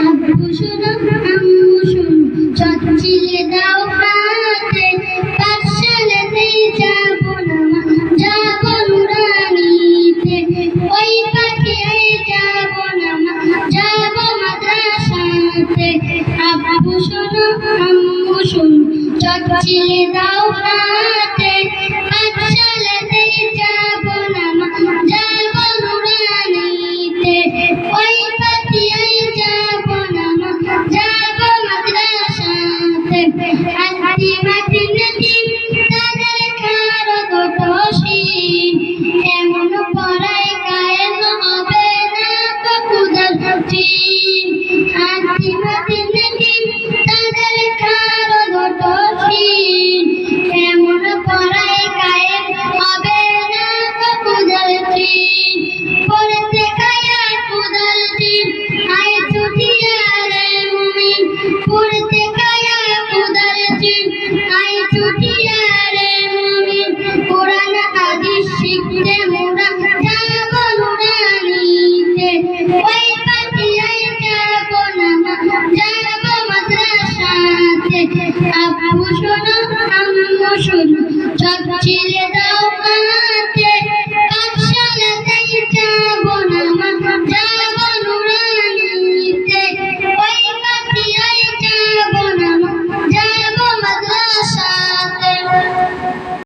আব্বু শোনো আম্মু শোনো চচ্চিলে দাও হাতে পাঠশালাতেই যাব না যাব নুরানিতে ওই পাখিয়াই যাব না যাব মাদ্রাসাতে আব্বু শোনো আম্মু শোনো চচ্চিলে দাও হাতে পাঠশালাতেই যাব না যাব নুরানিতে ওই পাখিয়াই যাব না যাব মাদ্রাসাতে আতি মাতি নদীম তাদের খারো দোষীন এমন পড়াই কায়েম হবে না খুদার দিন আতি মাতি নদীম তাদের খারো দোষীন এমন পড়াই কায়েম হবে না খুদার দিন পড়তে কায়া খুদার দিন আয় ছুটিয়া রে মুমিন পড়তে কায়া খুদার দিন আয় ছুটিয়া রে মুমিন কোরআন হাদিস শিখতে মোরা যাব নুরানিতে ওই পাঠিয়ায় যাব না যাব মাদ্রাসাতে আব্বু শোনো